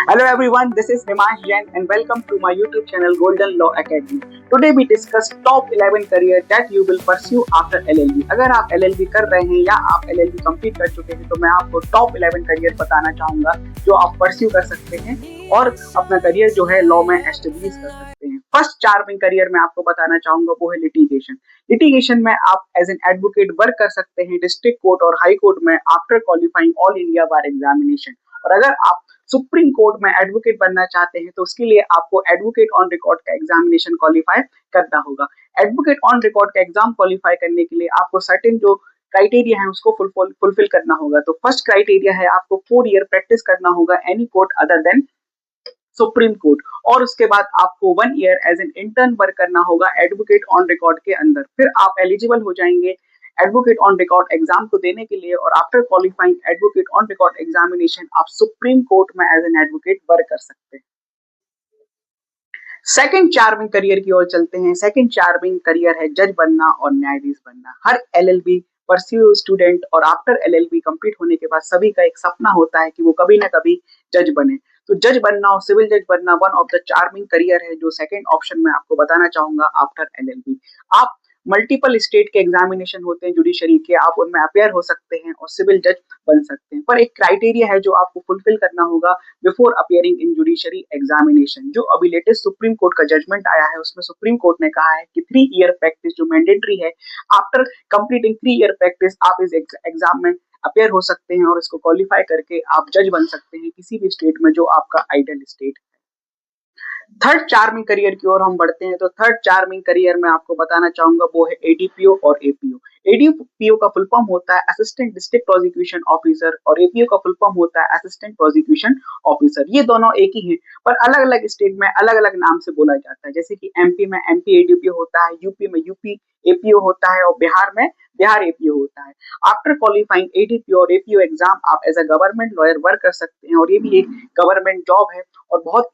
Hello everyone, this is Himash Jain and welcome to my YouTube channel Golden Law Academy. Today we discuss top 11 career that you will pursue after LLB. अगर आप LLB कर रहे हैं या आप LLB complete कर चुके हैं तो मैं आपको टॉप 11 करियर बताना चाहूंगा जो आप परस्यू कर सकते हैं और अपना करियर जो है लॉ में एस्टेब्लिश कर सकते हैं। फर्स्ट चार्मिंग करियर में आपको बताना चाहूंगा वो है लिटिगेशन। लिटिगेशन में आप एज एन एडवोकेट वर्क कर सकते हैं डिस्ट्रिक्ट कोर्ट और हाई कोर्ट में आफ्टर क्वालिफाइंग ऑल इंडिया बार एग्जामिनेशन। और अगर आप सुप्रीम कोर्ट में एडवोकेट बनना चाहते हैं तो उसके लिए आपको एडवोकेट ऑन रिकॉर्ड का एग्जामिनेशन क्वालिफाई करना होगा। एडवोकेट ऑन रिकॉर्ड का एग्जाम क्वालिफाई करने के लिए आपको सर्टेन जो क्राइटेरिया है उसको फुलफिल करना होगा। तो फर्स्ट क्राइटेरिया है आपको 4 ईयर प्रैक्टिस करना होगा any court other than supreme court, और उसके बाद आपको 1 year as an intern work करना होगा एडवोकेट ऑन रिकॉर्ड के अंदर। फिर आप एलिजिबल हो जाएंगे एडवोकेट ऑन रिकॉर्ड एग्जाम को देने के लिए और after qualifying advocate on record examination आप सुप्रीम कोर्ट में एज एन एडवोकेट वर्क कर सकते हैं। सेकंड चार्मिंग करियर की ओर चलते हैं। सेकंड चार्मिंग करियर है जज बनना और न्यायाधीश बनना। हर एलएलबी परस्यू स्टूडेंट और आफ्टर एलएलबी कंप्लीट होने के बाद सभी का एक सपना होता है कि वो कभी ना कभी जज बने। तो जज बनना और सिविल जज बनना one of the charming career है जो सेकंड ऑप्शन में आपको बताना चाहूंगा आफ्टर एलएलबी। आप मल्टीपल स्टेट के एग्जामिनेशन होते हैं जुडिशरी के, आप उनमें अपेयर हो सकते हैं और सिविल जज बन सकते हैं, पर एक क्राइटेरिया है जो आपको फुलफिल करना होगा before appearing in judiciary examination. जो अभी लेटेस्ट सुप्रीम कोर्ट का जजमेंट आया है उसमें सुप्रीम कोर्ट ने कहा है कि 3 ईयर प्रैक्टिस जो मैंडेटरी है, आफ्टर कंप्लीटिंग 3 ईयर प्रैक्टिस आप इस एग्जाम में अपेयर हो सकते हैं और इसको क्वालिफाई करके आप जज बन सकते हैं किसी भी स्टेट में जो आपका आइडियल स्टेट है। थर्ड चार्मिंग करियर की ओर हम बढ़ते हैं। तो थर्ड चार्मिंग करियर में आपको बताना चाहूंगा वो है एडीपीओ और एपीओ। एडीपीओ का फुल फॉर्म होता है असिस्टेंट डिस्ट्रिक्ट प्रोसिक्यूशन ऑफिसर और एपीओ का फुल फॉर्म होता है असिस्टेंट प्रोसिक्यूशन ऑफिसर। ये दोनों एक ही है पर अलग अलग स्टेट में अलग अलग नाम से बोला जाता है। जैसे कि एमपी में एमपी एडीपीओ होता है, यूपी में यूपी एपीओ होता है और बिहार में बिहार एपीओ होता है। आफ्टर क्वालिफाइंग एडीपीओ और एपीओ एग्जाम आप as a government lawyer work कर सकते हैं और ये भी एक गवर्नमेंट जॉब है और बहुत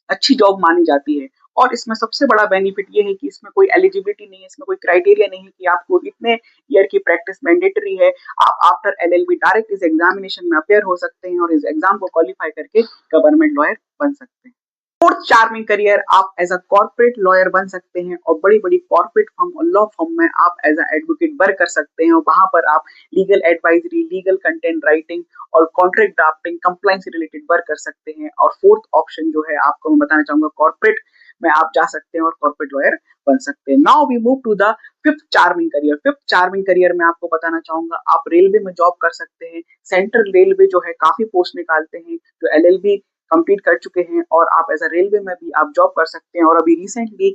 अच्छी जॉब मानी जाती है। और इसमें सबसे बड़ा बेनिफिट ये है कि इसमें कोई एलिजिबिलिटी नहीं है, इसमें कोई क्राइटेरिया नहीं है कि आपको इतने ईयर की प्रैक्टिस मैंडेटरी है। आप आफ्टर एलएलबी डायरेक्ट इस एग्जामिनेशन में अपेयर हो सकते हैं और इस एग्जाम को क्वालिफाई करके गवर्नमेंट लॉयर बन सकते हैं। फोर्थ चार्मिंग करियर आप एज अ कॉर्पोरेट लॉयर बन सकते हैं और बड़ी बड़ी कॉर्पोरेट फर्म और लॉ फर्म में आप एज अ एडवोकेट वर्क कर सकते हैं और वहां पर आप legal advisory, legal content writing और कॉन्ट्रैक्ट ड्राफ्टिंग, कंप्लायंस से रिलेटेड वर्क कर सकते हैं। और फोर्थ ऑप्शन जो है आपको मैं बताना चाहूंगा कॉर्पोरेट में आप जा सकते हैं और कॉर्पोरेट लॉयर बन सकते हैं। Now we move to the fifth charming career. Fifth charming career में आपको बताना चाहूंगा आप रेलवे में जॉब कर सकते हैं। सेंट्रल रेलवे जो है काफी पोस्ट निकालते हैं जो एलएलबी कंप्लीट कर चुके हैं और आप एज अ रेलवे में भी आप जॉब कर सकते हैं। और अभी रिसेंटली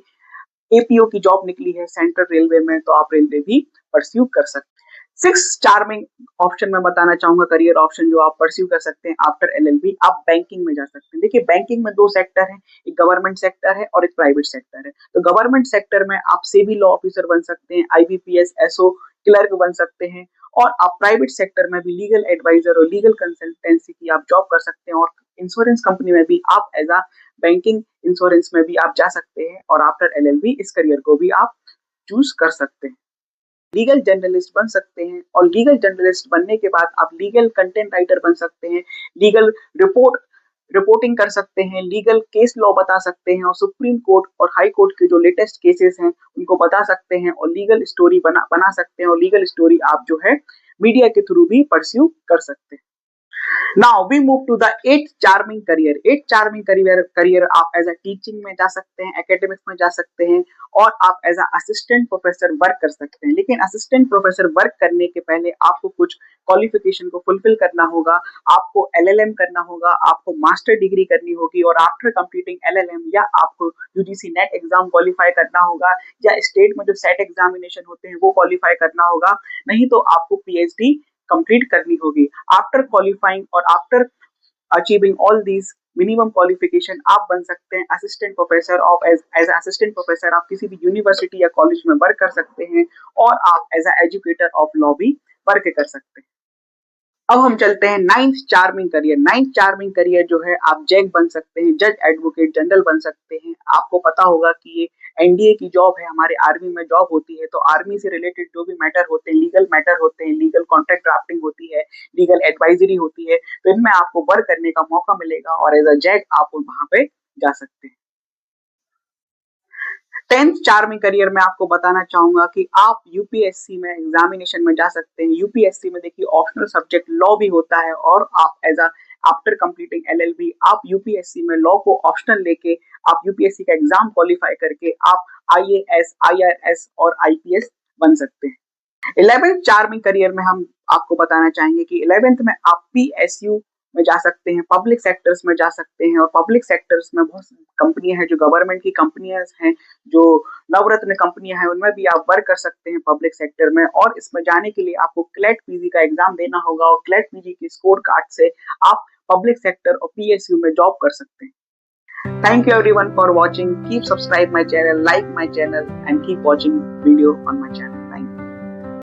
एपीओ की जॉब निकली है सेंट्रल रेलवे में तो आप रेलवे भी परस्यू कर सकते हैं। सिक्स चार्मिंग ऑप्शन में बताना चाहूंगा करियर ऑप्शन जो आप परस्यू कर सकते हैं आफ्टर एलएलबी, आप बैंकिंग में जा सकते हैं। देखिए बैंकिंग में दो सेक्टर है, एक गवर्नमेंट सेक्टर है और एक प्राइवेट सेक्टर है। तो गवर्नमेंट सेक्टर में आप सेबी लॉ ऑफिसर बन सकते हैं, आईबीपीएस, एसओ क्लर्क बन सकते हैं। और आप प्राइवेट सेक्टर में भी लीगल एडवाइजर और लीगल कंसल्टेंसी की आप जॉब कर सकते हैं और इंश्योरेंस कंपनी में भी आप एज अ बैंकिंग इंश्योरेंस में भी आप जा सकते हैं और आफ्टर एलएलबी इस करियर को भी आप चूज कर सकते हैं। लीगल जर्नलिस्ट बन सकते हैं और लीगल जर्नलिस्ट बनने के बाद आप लीगल कंटेंट राइटर बन सकते हैं, लीगल रिपोर्टिंग कर सकते हैं, लीगल केस लॉ बता सकते हैं और सुप्रीम कोर्ट और हाई कोर्ट के जो लेटेस्ट केसेस हैं उनको बता सकते हैं और लीगल स्टोरी बना सकते हैं और लीगल स्टोरी आप जो है मीडिया के थ्रू भी परस्यू कर सकते हैं। Now we move to the eight charming career. Eight charming career आप एज अ टीचिंग में जा सकते हैं, एकेडमिक्स में जा सकते हैं और आप as a assistant professor work कर सकते हैं। लेकिन असिस्टेंट प्रोफेसर वर्क करने के पहले आपको कुछ क्वालिफिकेशन को फुलफिल करना होगा। आपको एलएलएम करना होगा, आपको मास्टर डिग्री करनी होगी और आफ्टर कंप्लीटिंग एलएलएम या आपको यूजीसी नेट एग्जाम क्वालिफाई करना होगा या स्टेट में जो सेट एग्जामिनेशन होते हैं वो क्वालिफाई करना होगा, नहीं तो आपको पीएचडी कंप्लीट करनी होगी। आफ्टर क्वालिफाइंग और after achieving all these minimum qualification आप बन सकते हैं assistant professor of as assistant professor आप किसी भी यूनिवर्सिटी या कॉलेज में वर्क कर सकते हैं और आप as a educator of law भी वर्क कर सकते हैं। अब हम चलते हैं ninth charming career. Ninth charming career जो है, आप जज बन सकते हैं, जज एडवोकेट जनरल बन सकते हैं। आपको पता होगा कि ये एनडीए की जॉब है, हमारे आर्मी में जॉब होती है, तो आर्मी से रिलेटेड जो भी मैटर होते हैं, लीगल मैटर होते हैं, लीगल कॉन्ट्रैक्ट ड्राफ्टिंग होती है, लीगल एडवाइजरी होती है, तो इनमें आपको वर्क करने का मौका मिलेगा और एज अ जज आप वहां पे जा सकते हैं। 10th चार्मिंग करियर में आपको बताना चाहूंगा कि आप यूपीएससी में एग्जामिनेशन में जा सकते हैं। यूपीएससी में देखिए ऑप्शनल सब्जेक्ट लॉ भी होता है और आप as a after completing LLB आप यूपीएससी में लॉ को ऑप्शनल लेके आप यूपीएससी का एग्जाम क्वालिफाई करके आप आईएएस, आईआरएस और आईपीएस बन सकते हैं। 11th चार्मिंग करियर में हम आपको बताना चाहेंगे कि 11th में आप पीएसयू में जा सकते हैं, पब्लिक सेक्टर्स में जा सकते हैं और पब्लिक सेक्टर्स में बहुत कंपनियां हैं जो गवर्नमेंट की कंपनियां हैं, जो नवरत्न कंपनियां हैं, उनमें भी आप वर्क कर सकते हैं पब्लिक सेक्टर में। और इसमें जाने के लिए आपको क्लेट पीजी का एग्जाम देना होगा और क्लेट पीजी के स्कोर कार्ड से आप पब्लिक सेक्टर और पीएसयू में जॉब कर सकते हैं। Thank you everyone for watching. Keep subscribe my channel, like my channel and keep watching video on my channel.